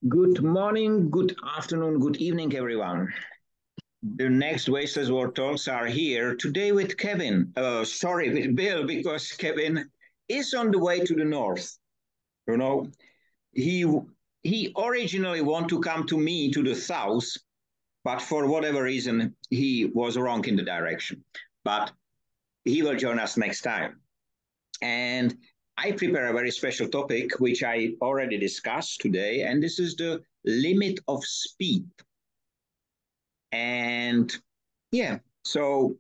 Good morning, good afternoon, good evening, everyone. The next Wasteless World Talks are here today with Kevin. Sorry, with Bill, because Kevin is on the way to the north. You know, he he originally wanted to come to me to the south, but for whatever reason, he was wrong in the direction. But he will join us next time. And I prepare a very special topic, which I already discussed today, and this is the limit of speed. And yeah, so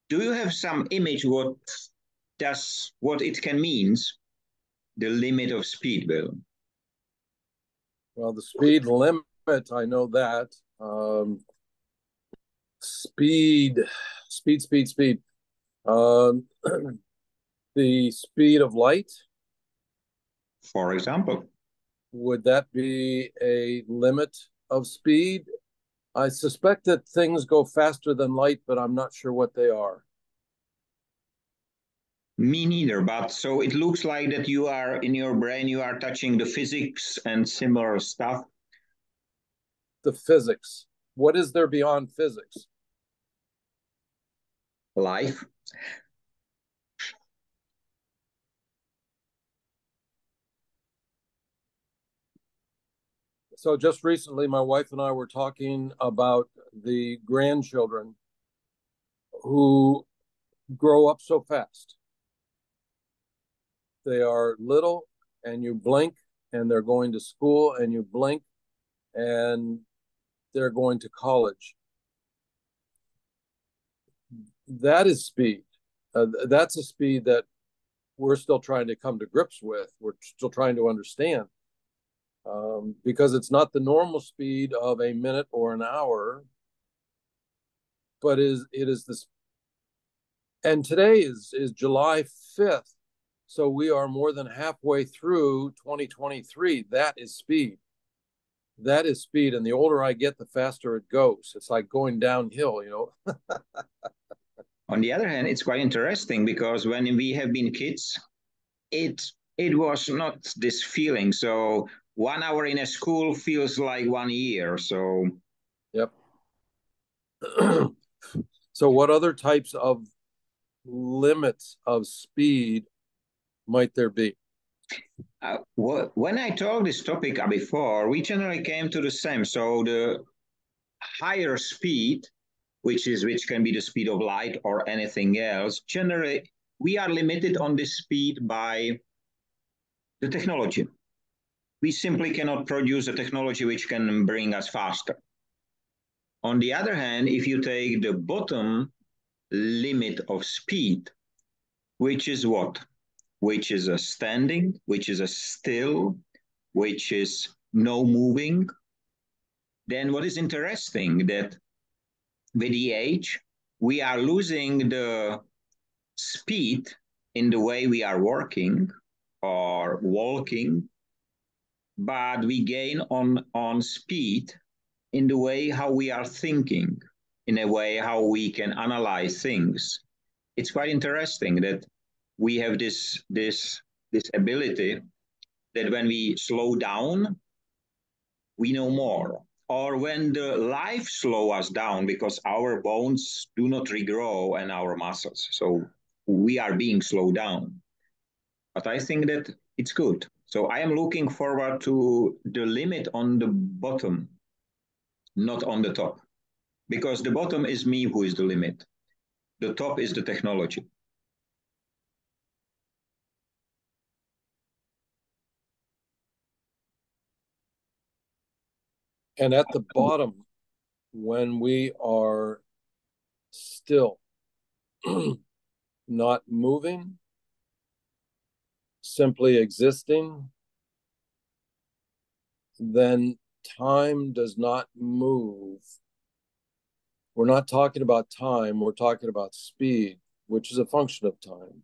do you have some image what it can means, the limit of speed, Bill? Well, the speed limit, I know that. Speed, speed. Um, the speed of light, For example, would that be a limit of speed? I suspect that things go faster than light, but I'm not sure what they are. me neither, but so it looks like that you are in your brain, you are touching the physics and similar stuff. The physics. What is there beyond physics? Life. So just recently, my wife and I were talking about the grandchildren who grow up so fast. They are little and you blink and they're going to school and you blink and they're going to college. That is speed. That's a speed that we're still trying to come to grips with. We're still trying to understand because it's not the normal speed of a minute or an hour, but it is this. And today is July 5th, so we are more than halfway through 2023. That is speed. That is speed, and the older I get, the faster it goes. It's like going downhill, you know. On the other hand, it's quite interesting because when we have been kids, it it was not this feeling. So 1 hour in a school feels like 1 year. So Yep. So, what other types of limits of speed might there be? when I talked this topic before, we generally came to the same. So the higher speed, which can be the speed of light or anything else, generally we are limited on this speed by the technology. We simply cannot produce a technology which can bring us faster. On the other hand, if you take the bottom limit of speed, which is what? Which is a standing, which is a still, which is no moving, then what is interesting that with the age, we are losing the speed in the way we are working or walking, but we gain on speed in the way how we are thinking, in a way how we can analyze things. It's quite interesting that we have this ability that when we slow down, we know more. Or when the life slow us down because our bones do not regrow and our muscles. So we are being slowed down. But I think that it's good. So I am looking forward to the limit on the bottom, not on the top. Because the bottom is me who is the limit. The top is the technology. And at the bottom, when we are still not moving, simply existing, then time does not move. We're not talking about time, we're talking about speed, which is a function of time.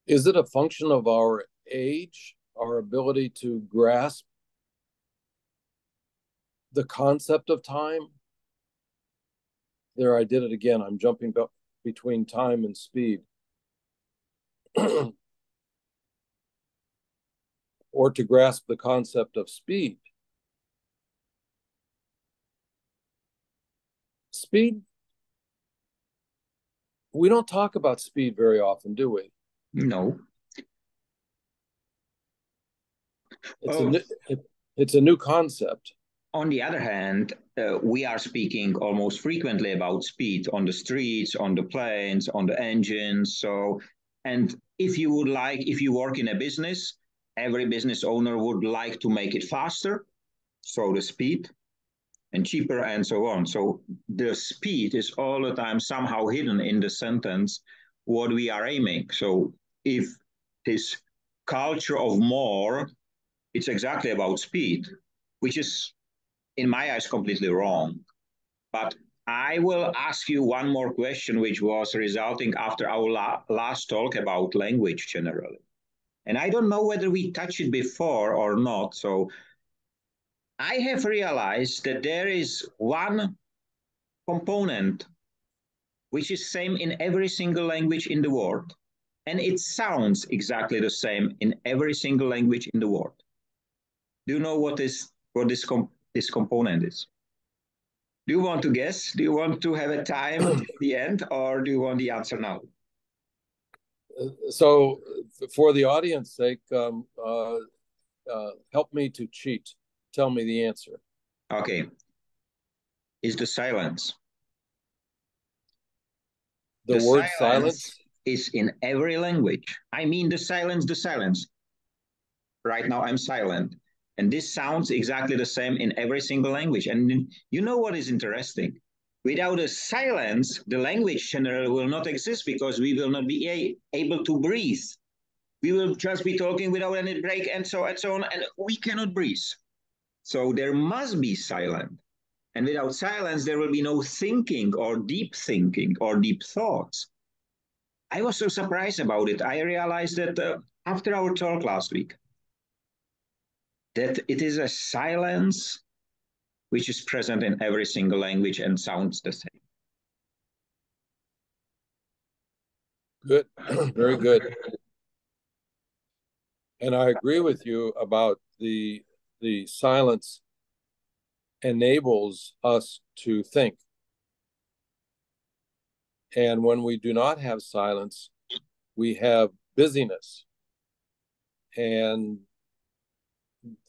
Is it a function of our age, our ability to grasp the concept of time. There, I did it again. I'm jumping between time and speed. Or to grasp the concept of speed. Speed, we don't talk about speed very often, do we? No. It's a new concept. On the other hand, we are speaking almost frequently about speed on the streets, on the planes, on the engines. So, and if you would like, if you work in a business, every business owner would like to make it faster. So the speed and cheaper and so on. So the speed is all the time somehow hidden in the sentence what we are aiming. So if this culture of more, it's exactly about speed, which is in my eyes completely wrong. But I will ask you one more question, which was resulting after our last talk about language generally. And I don't know whether we touched it before or not. So I have realized that there is one component which is same in every single language in the world. And it sounds exactly the same in every single language in the world. Do you know what this component is? Do you want to guess? Do you want to have a time at the end, or do you want the answer now? So, for the audience sake, help me to cheat. Tell me the answer. Okay. Is the silence. The word silence is in every language. I mean the silence. Right now I'm silent. And this sounds exactly the same in every single language. And you know what is interesting? Without a silence, the language generally will not exist because we will not be able to breathe. We will just be talking without any break and so on, and we cannot breathe. So there must be silence. And without silence, there will be no thinking or deep thoughts. I was so surprised about it. I realized that after our talk last week, that it is a silence which is present in every single language and sounds the same. Good, very good. And I agree with you about the silence enables us to think. And when we do not have silence, we have busyness. And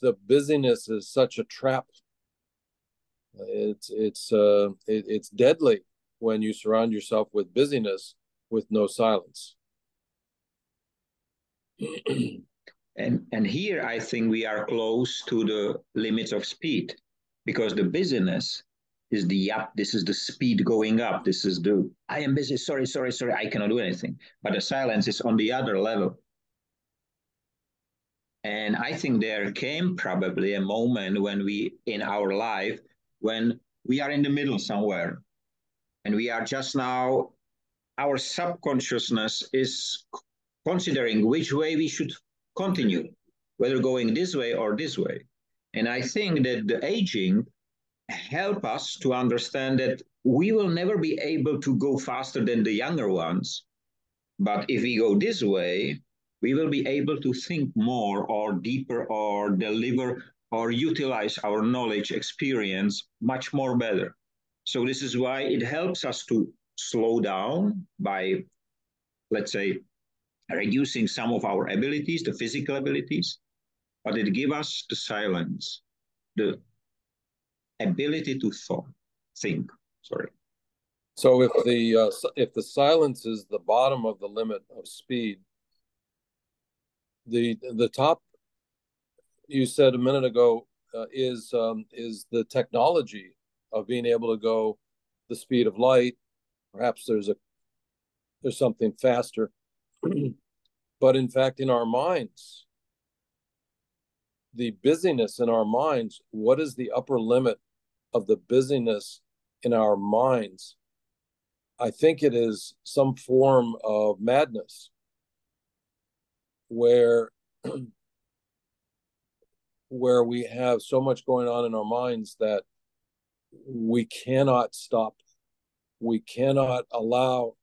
the busyness is such a trap. It's deadly when you surround yourself with busyness with no silence. And here I think we are close to the limits of speed, because the busyness is the up, this is the speed going up, this is the I am busy, sorry, I cannot do anything. But the silence is on the other level. And I think there came probably a moment when we in our life when we are in the middle somewhere, and we are just now, our subconsciousness is considering which way we should continue, whether going this way or this way. And I think that the aging help us to understand that we will never be able to go faster than the younger ones. But if we go this way, we will be able to think more or deeper or deliver or utilize our knowledge, experience much more better. So this is why it helps us to slow down by, let's say, reducing some of our abilities, the physical abilities, but it gives us the silence, the ability to think. Sorry. So if the silence is the bottom of the limit of speed, the top, you said a minute ago, is the technology of being able to go the speed of light. Perhaps there's something faster, but in fact, in our minds, the busyness in our minds, what is the upper limit of the busyness in our minds? I think it is some form of madness where where we have so much going on in our minds that we cannot stop. We cannot allow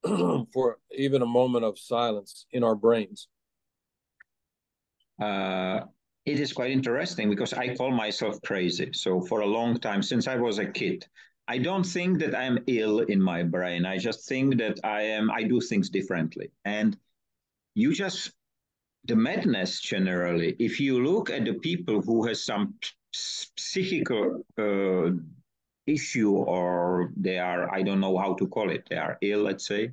for even a moment of silence in our brains. It is quite interesting because I call myself crazy. So for a long time, since I was a kid, I don't think that I'm ill in my brain. I just think that I do things differently. And you just, the madness generally, if you look at the people who has some psychical issue, or they are, I don't know how to call it, they are ill, let's say,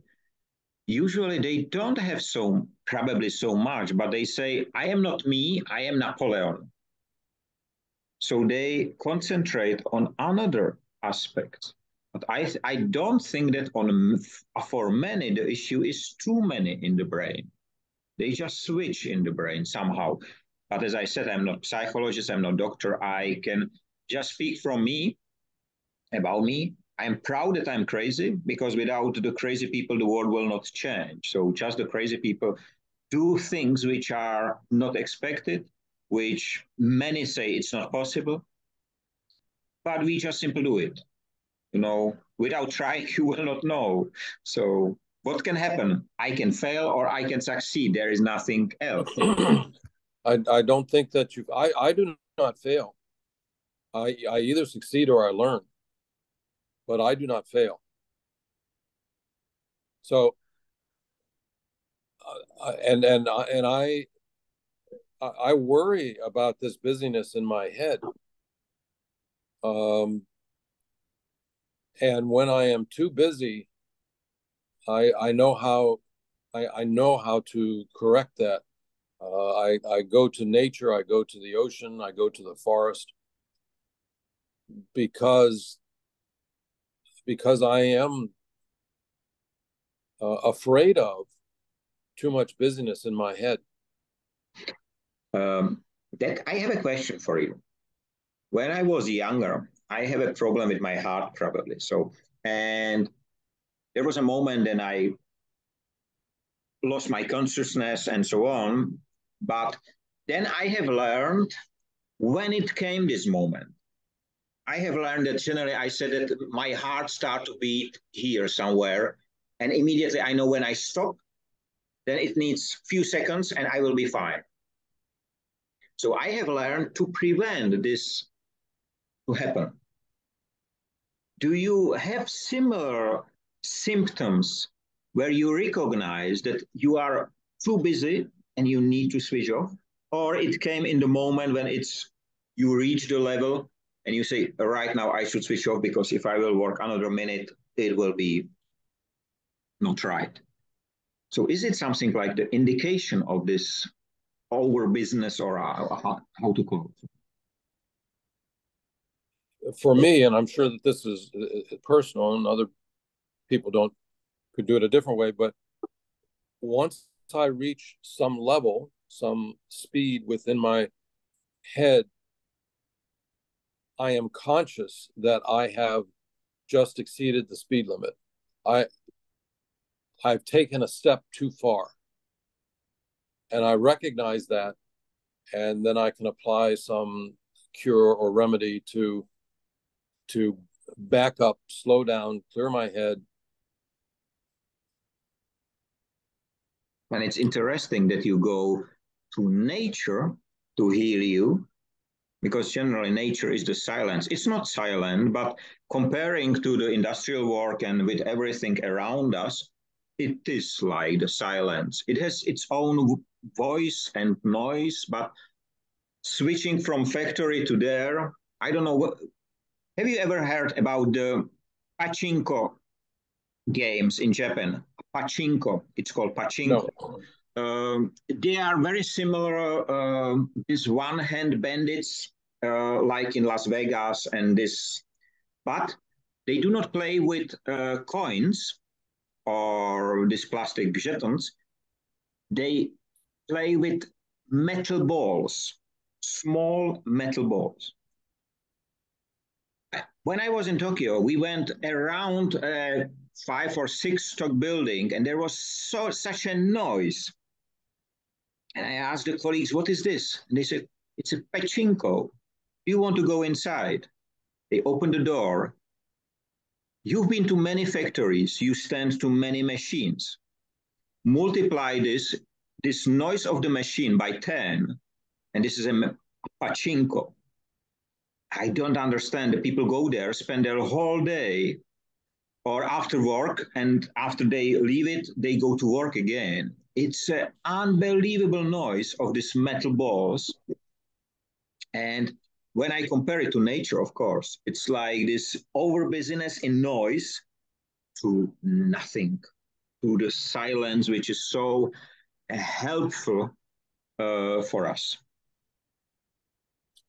usually they don't have so probably so much, but they say, I am not me, I am Napoleon. So they concentrate on another aspect. But I don't think that for many the issue is too many in the brain. They just switch in the brain somehow. But as I said, I'm not psychologist, I'm not doctor. I can just speak from me, about me. I'm proud that I'm crazy, because without the crazy people, the world will not change. So just the crazy people do things which are not expected, which many say it's not possible, but we just simply do it. Without trying, you will not know. So what can happen? I can fail or I can succeed. There is nothing else. I don't think that I do not fail. I either succeed or I learn, but I do not fail. So, and I worry about this busyness in my head. And when I am too busy, I know how I know how to correct that. I go to nature, I go to the ocean, I go to the forest, because I am afraid of too much busyness in my head. That I have a question for you. When I was younger, I have a problem with my heart probably. So, and there was a moment and I lost my consciousness and so on. But then I have learned when it came this moment. I have learned that generally I said that my heart started to beat here somewhere, and immediately I know when I stop, then it needs few seconds and I will be fine. So I have learned to prevent this to happen. Do you have similar symptoms where you recognize that you are too busy and you need to switch off? Or it came in the moment when you reach the level and you say, right now I should switch off, because if I will work another minute, it will be not right. So is it something like the indication of this over business, or how to call it? For me, and I'm sure that this is personal, and other people could do it a different way, but once I reach some level, some speed within my head, I am conscious that I have just exceeded the speed limit. I've taken a step too far, and I recognize that, and then I can apply some cure or remedy to back up, slow down, clear my head. And it's interesting that you go to nature to heal you, because generally nature is the silence. It's not silent, but comparing to the industrial work and with everything around us, it is like the silence. It has its own voice and noise, but switching from factory to there, I don't know what. Have you ever heard about the pachinko games in Japan? Pachinko, it's called pachinko. No. They are very similar. These one-hand bandits, like in Las Vegas, and this, but they do not play with coins or these plastic jetons. They play with metal balls, small metal balls. When I was in Tokyo, we went around 5 or 6 stock building, and there was such a noise. And I asked the colleagues, what is this? And they said, it's a pachinko. Do you want to go inside? They opened the door. You've been to many factories. You stand to many machines. Multiply this noise of the machine by 10, and this is a pachinko. I don't understand. The people go there, spend their whole day, or after work, and after they leave it, they go to work again. It's an unbelievable noise of these metal balls. And when I compare it to nature, of course, it's like this over busyness in noise to nothing, to the silence, which is so helpful for us.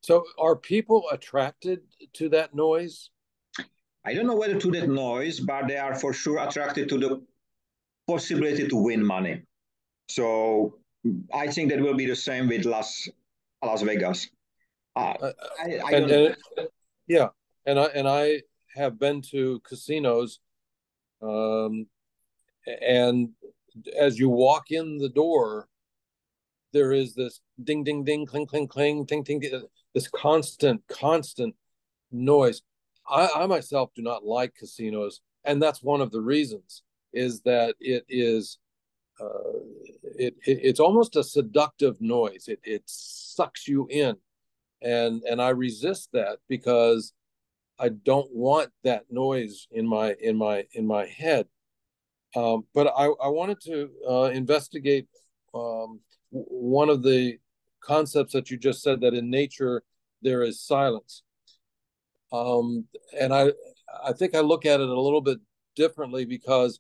So are people attracted to that noise? I don't know whether to that noise, but they are for sure attracted to the possibility to win money. So I think that will be the same with Las Vegas. I don't know. Yeah, and I have been to casinos, um, and as you walk in the door, there is this ding, ding, ding, cling, cling, cling, ting, ting, this constant noise. I myself do not like casinos, and that's one of the reasons is that it is it's almost a seductive noise. It sucks you in, and I resist that because I don't want that noise in my head. But I wanted to investigate one of the concepts that you just said, that in nature there is silence. And I think I look at it a little bit differently because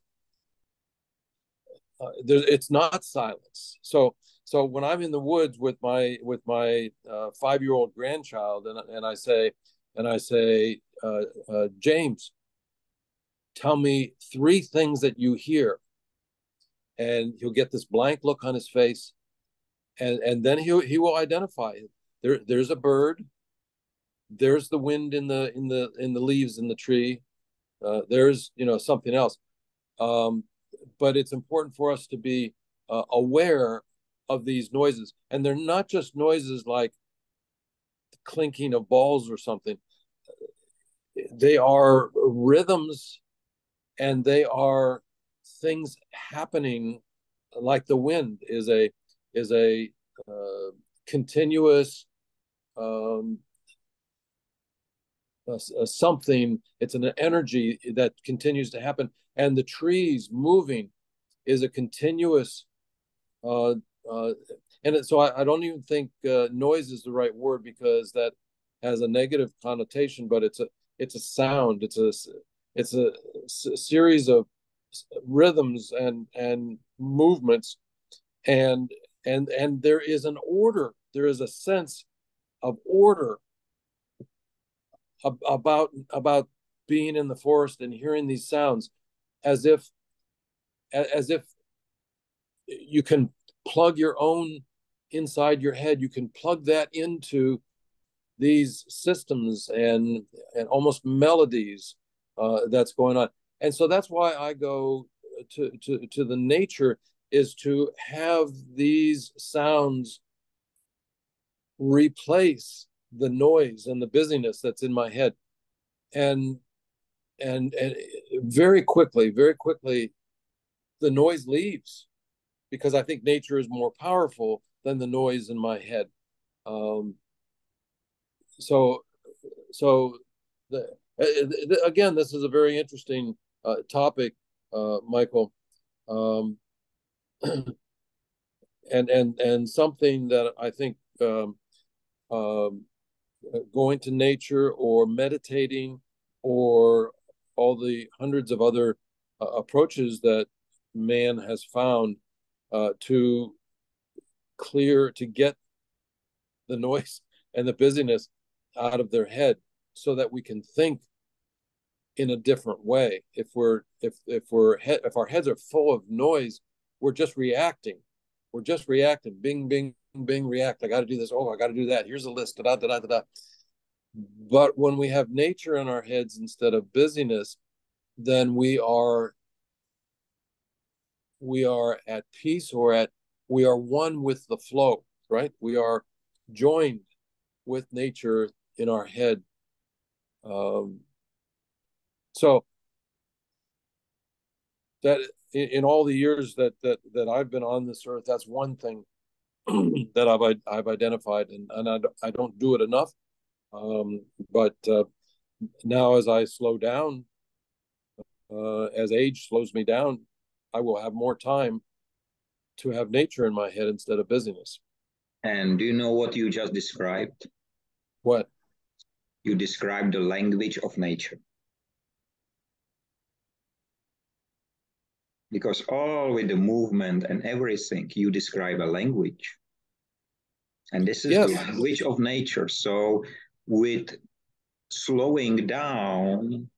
it's not silence. So when I'm in the woods with my 5-year-old grandchild, and I say James, tell me 3 things that you hear, and he'll get this blank look on his face, and then he will identify it. There's a bird, there's the wind in the leaves in the tree, there's something else. But it's important for us to be aware of these noises, and they're not just noises like the clinking of balls or something. They are rhythms, and they are things happening, like the wind is a continuous um, something. It's an energy that continues to happen, and the trees moving is a continuous. Uh, uh, so I don't even think noise is the right word, because that has a negative connotation. But it's a sound. It's a series of rhythms and movements, and and there is an order. There is a sense of order about being in the forest and hearing these sounds, as if you can plug your own inside your head. You can plug that into these systems and almost melodies that's going on. And so that's why I go to the nature, is to have these sounds replace the noise and the busyness that's in my head. And and very quickly the noise leaves, because I think nature is more powerful than the noise in my head. Um, so so again, this is a very interesting topic, Michael, um, and something that I think um, going to nature or meditating or all the hundreds of other approaches that man has found to get the noise and the busyness out of their head, so that we can think in a different way. If our heads are full of noise, we're just reacting. We're just reacting. Bing, bing, bing, react. I got to do this. Oh, I got to do that. Here's a list. Da, da, da, da, da. But when we have nature in our heads instead of busyness, then we are at peace, or we are one with the flow, right? We are joined with nature in our head. So that in all the years that I've been on this earth, that's one thing that I've identified, and I don't do it enough. But now, as I slow down, as age slows me down, I will have more time to have nature in my head instead of busyness. And do you know what you just described? What? You described the language of nature. Because all with the movement and everything, you describe a language. And this is the language of nature. So with slowing down,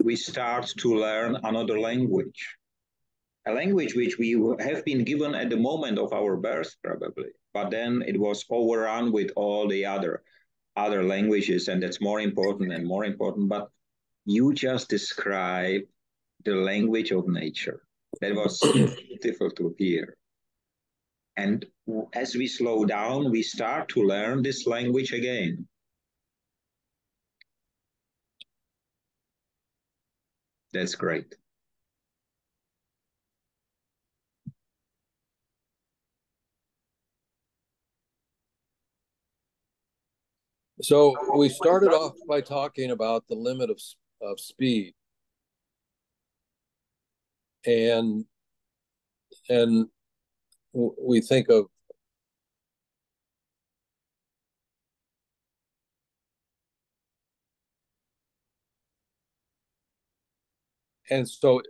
we start to learn another language. A language which we have been given at the moment of our birth, probably. But then it was overrun with all the other languages, and that's more important and more important. But you just described the language of nature. That was beautiful to hear. And as we slow down, we start to learn this language again. That's great. So we started off by talking about the limit of speed. And we think of and so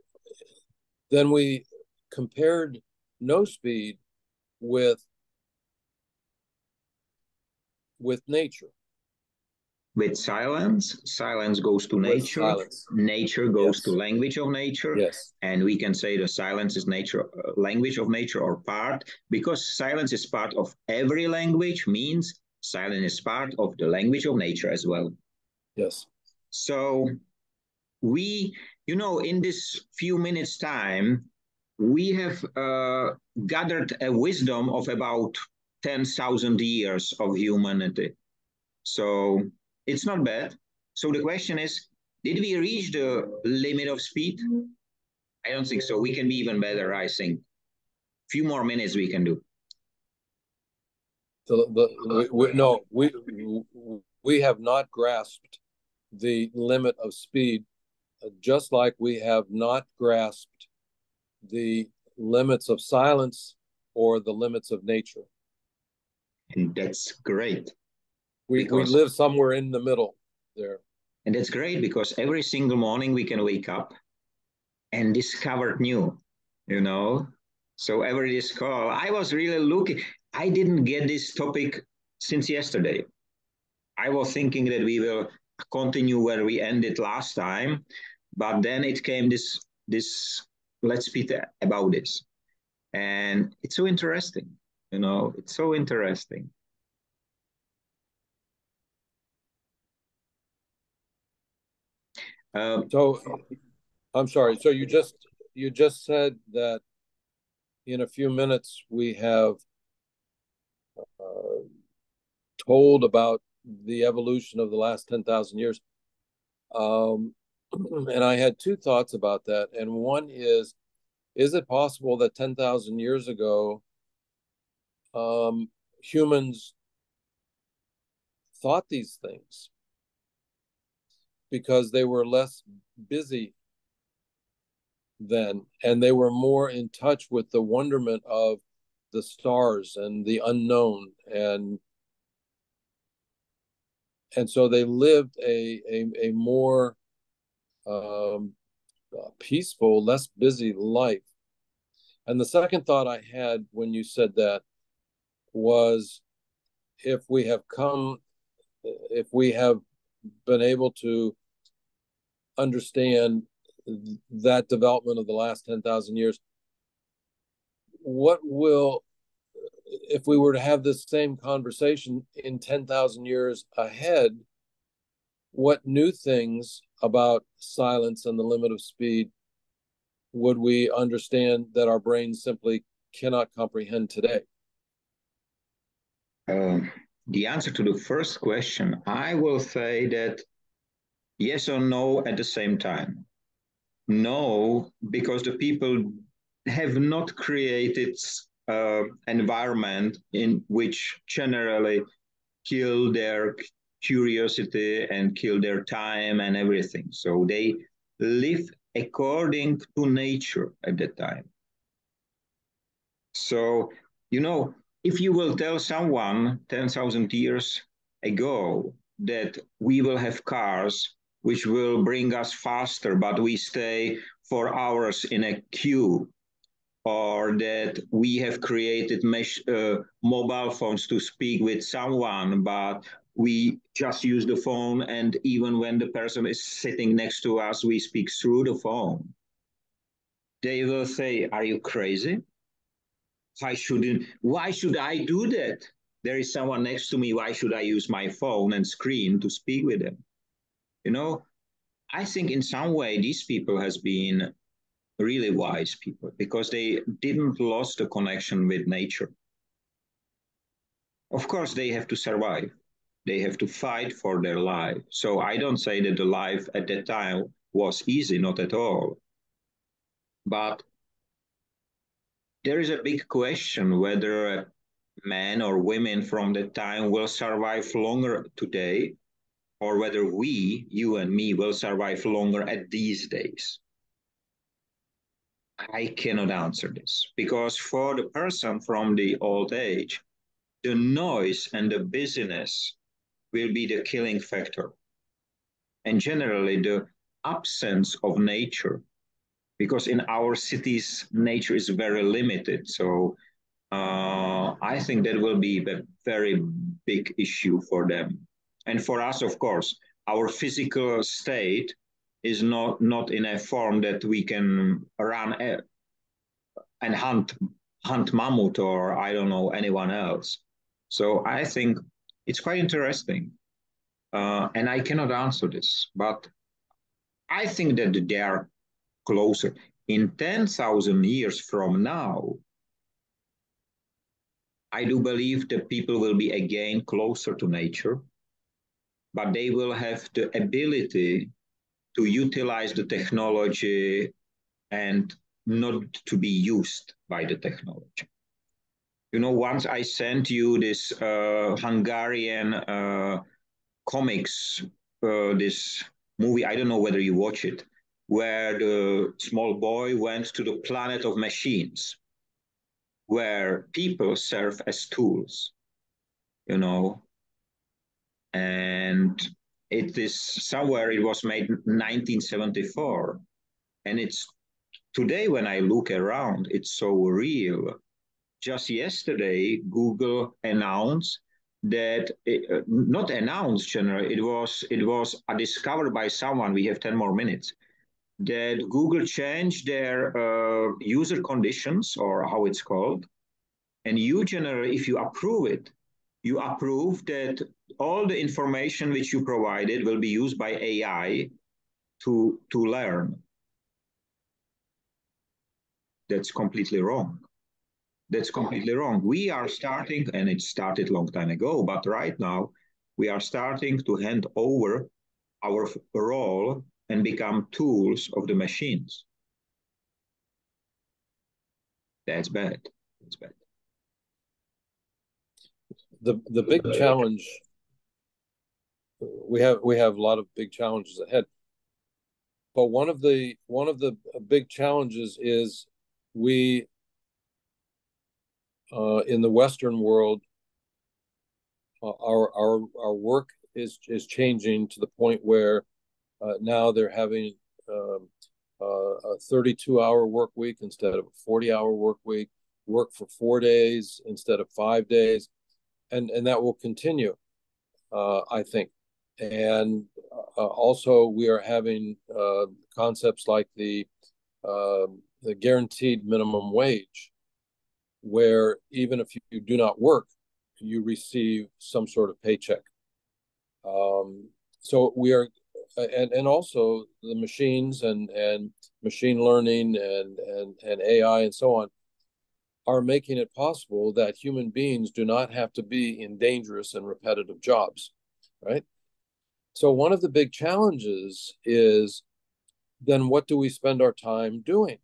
then we compared no speed with nature. With silence, silence goes to nature. Silence. Nature goes to language of nature. Yes. And we can say the silence is nature, language of nature, or part, because silence is part of every language, means silence is part of the language of nature as well. Yes. So we, in this few minutes time, we have gathered a wisdom of about 10,000 years of humanity. So it's not bad. So the question is, did we reach the limit of speed? I don't think so. We can be even better, I think. Few more minutes we can do. We have not grasped the limit of speed, just like we have not grasped the limits of silence or the limits of nature. And that's great. We live somewhere in the middle there. And that's great because every single morning we can wake up and discover new, So every this call, I was really looking. I didn't get this topic since yesterday. I was thinking that we will continue where we ended last time, but then it came this let's speak about this. And it's so interesting, it's so interesting. So I'm sorry. So you just said that in a few minutes we have told about the evolution of the last 10,000 years. And I had two thoughts about that. And one is it possible that 10,000 years ago, humans thought these things because they were less busy then, and they were more in touch with the wonderment of the stars and the unknown, and so they lived a more peaceful, less busy life. And the second thought I had when you said that was, if we have been able to understand that development of the last 10,000 years, if we were to have this same conversation in 10,000 years ahead, what new things about silence and the limit of speed would we understand that our brains simply cannot comprehend today? The answer to the first question, I will say that yes or no at the same time. No, because the people have not created environment in which generally kill their curiosity and kill their time and everything. So they live according to nature at that time. So, if you will tell someone 10,000 years ago that we will have cars which will bring us faster, but we stay for hours in a queue, or that we have created mobile phones to speak with someone, but we just use the phone, and even when the person is sitting next to us, we speak through the phone. They will say, "Are you crazy? Why should I do that? There is someone next to me. Why should I use my phone and screen to speak with them?" I think in some way these people has been really wise people because they didn't lose the connection with nature. Of course, they have to survive. They have to fight for their life. So I don't say that the life at that time was easy, not at all. But there is a big question whether men or women from that time will survive longer today, or whether we, you and me, will survive longer at these days. I cannot answer this because for the person from the old age, the noise and the busyness will be the killing factor. And generally, the absence of nature, because in our cities, nature is very limited. So I think that will be a very big issue for them. And for us, of course, our physical state is not in a form that we can run and hunt mammoth or I don't know anyone else. So I think it's quite interesting, and I cannot answer this, but I think that they are closer. In 10,000 years from now, I do believe that people will be again closer to nature, but they will have the ability to utilize the technology and not to be used by the technology. Once I sent you this Hungarian comics, this movie, I don't know whether you watch it, where the small boy went to the planet of machines, where people serve as tools, and it is somewhere, it was made 1974. And it's today when I look around, it's so real. Just yesterday, Google announced that not announced generally, it was discovered by someone. We have 10 more minutes that Google changed their user conditions, or how it's called, and you generally, if you approve it, you approve that all the information which you provided will be used by AI to learn. That's completely wrong. That's completely wrong. We are starting, and it started a long time ago, but right now we are starting to hand over our role and become tools of the machines. That's bad. That's bad. The big challenge, we have a lot of big challenges ahead, but one of the big challenges is we in the Western world, our work is changing to the point where now they're having a 32-hour work week instead of a 40-hour work week, work for 4 days instead of 5 days, and that will continue, I think. And also, we are having concepts like the guaranteed minimum wage, where even if you do not work, you receive some sort of paycheck. So we are, and also the machines and machine learning and AI and so on are making it possible that human beings do not have to be in dangerous and repetitive jobs, right? So one of the big challenges is, then what do we spend our time doing?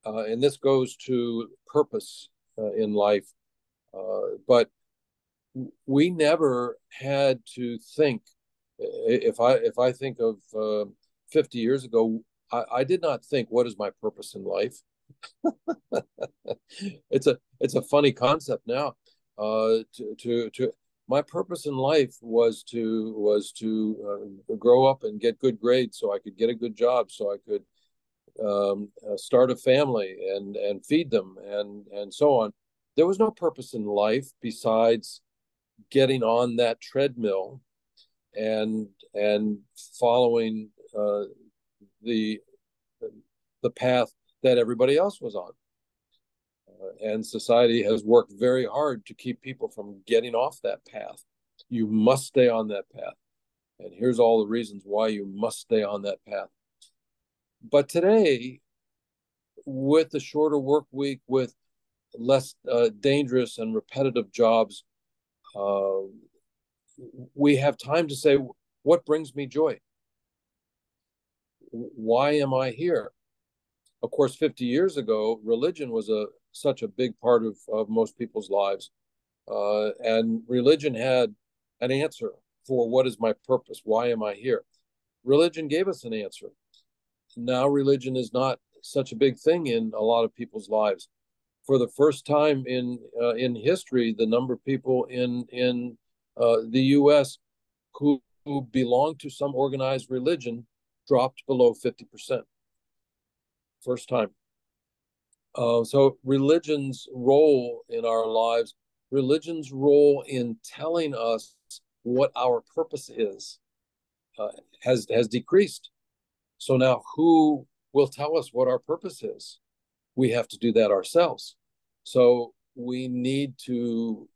And this goes to purpose in life. But we never had to think. If I think of 50 years ago, I did not think, what is my purpose in life? It's a funny concept now. To my purpose in life was to grow up and get good grades so I could get a good job, so I could start a family and feed them and so on. There was no purpose in life besides getting on that treadmill and following the the path that everybody else was on. And society has worked very hard to keep people from getting off that path. You must stay on that path. And here's all the reasons why you must stay on that path. But today, with the shorter work week, with less dangerous and repetitive jobs, we have time to say, what brings me joy? Why am I here? Of course, 50 years ago, religion was such a big part of most people's lives. And religion had an answer for what is my purpose? Why am I here? Religion gave us an answer. Now religion is not such a big thing in a lot of people's lives. For the first time in history, the number of people in the U.S. who belong to some organized religion dropped below 50%. First time. So religion's role in our lives, religion's role in telling us what our purpose is, has decreased. So now who will tell us what our purpose is? We have to do that ourselves. So we need to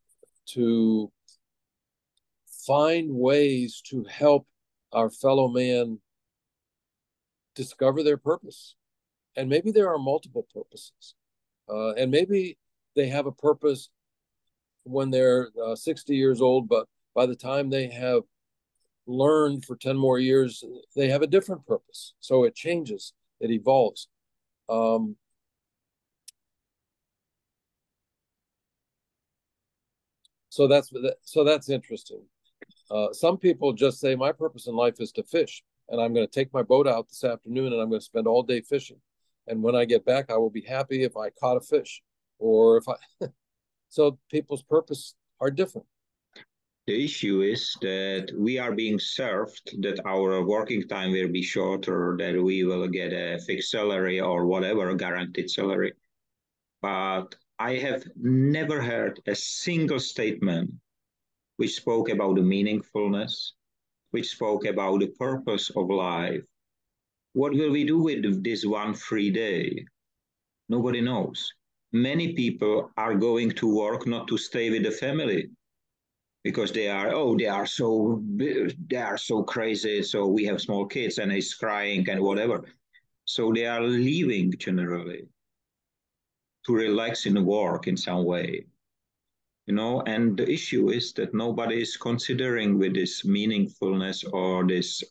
find ways to help our fellow man discover their purpose. And maybe there are multiple purposes. And maybe they have a purpose when they're 60 years old, but by the time they have learned for 10 more years, they have a different purpose. So it changes, it evolves. So that's interesting. Some people just say, my purpose in life is to fish, and I'm going to take my boat out this afternoon and I'm going to spend all day fishing. And when I get back, I will be happy if I caught a fish, or if I. So people's purpose are different. The issue is that we are being served that our working time will be shorter, that we will get a fixed salary or whatever, guaranteed salary. But I have never heard a single statement which spoke about the meaningfulness, which spoke about the purpose of life. What will we do with this one free day? Nobody knows. Many people are going to work not to stay with the family because they are so crazy. So we have small kids and he's crying and whatever. So they are leaving generally to relax in work in some way. And the issue is that nobody is considering with this meaningfulness or this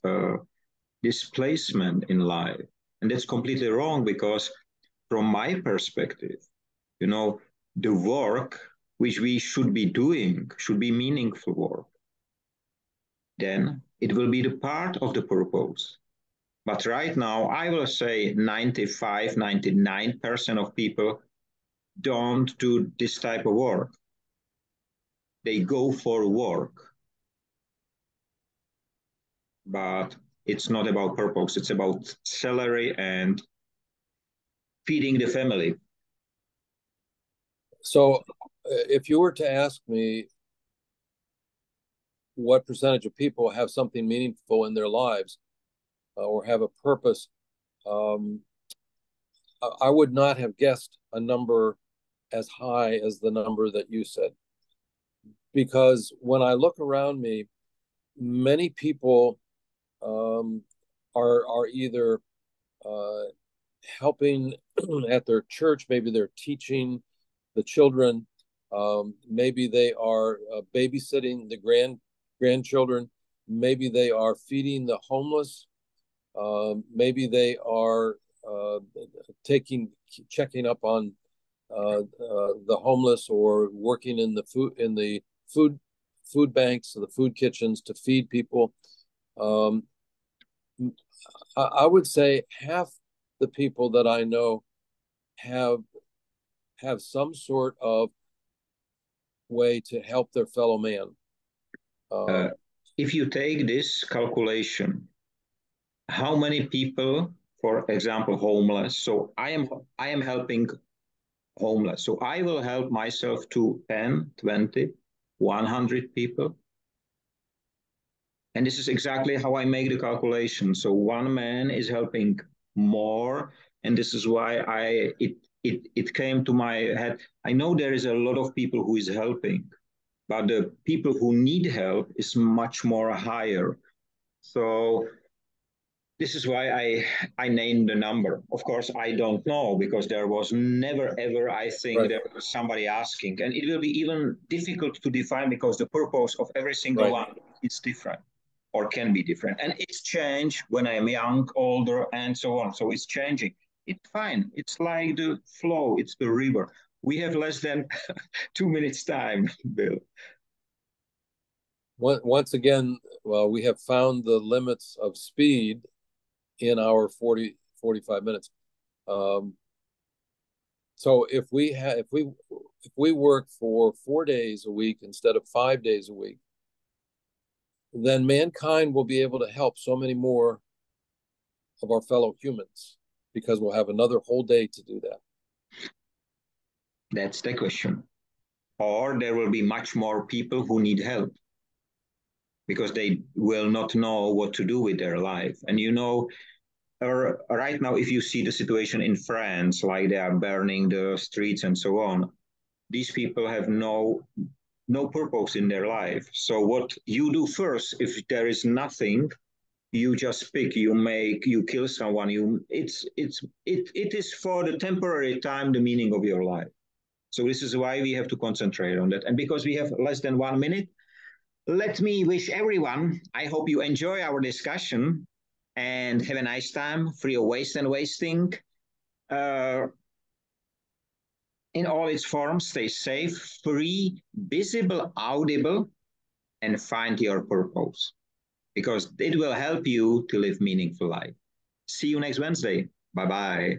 displacement in life. And that's completely wrong because from my perspective, the work which we should be doing should be meaningful work. Then it will be the part of the purpose. But right now, I will say 95, 99% of people don't do this type of work. They go for work. But it's not about purpose. It's about salary and feeding the family. So if you were to ask me what percentage of people have something meaningful in their lives or have a purpose, I would not have guessed a number as high as the number that you said. Because when I look around me, many people are either helping at their church. Maybe they're teaching the children. Maybe they are babysitting the grandchildren. Maybe they are feeding the homeless. Maybe they are checking up on the homeless, or working in the food banks, or the food kitchens to feed people. I would say half the people that I know have some sort of way to help their fellow man. If you take this calculation, how many people, for example, homeless? So I am helping homeless. So I will help myself to 10, 20, 100 people. And this is exactly how I make the calculation. So one man is helping more, and this is why it came to my head. I know there is a lot of people who is helping, but the people who need help is much more higher. So this is why I named the number. Of course, I don't know, because there was never ever, I think, Right. there was somebody asking, and it will be even difficult to define, because the purpose of every single Right. one is different, or can be different, and it's changed when I'm young, older, and so on. So it's changing. It's fine. It's like the flow. It's the river. We have less than 2 minutes time, Bill. Once again, well, we have found the limits of speed in our 45 minutes. So if we work for 4 days a week instead of 5 days a week, then mankind will be able to help so many more of our fellow humans, because we'll have another whole day to do that. That's the question. Or there will be much more people who need help, because they will not know what to do with their life. And right now, if you see the situation in France, like they are burning the streets and so on, these people have no purpose in their life. So what you do first, if there is nothing, you just pick, you kill someone. It is for the temporary time the meaning of your life. So this is why we have to concentrate on that. And because we have less than 1 minute, let me wish everyone, I hope you enjoy our discussion and have a nice time, free of waste and wasting. Uh, in all its forms, stay safe, free, visible, audible, and find your purpose, because it will help you to live meaningful life. See you next Wednesday. Bye-bye.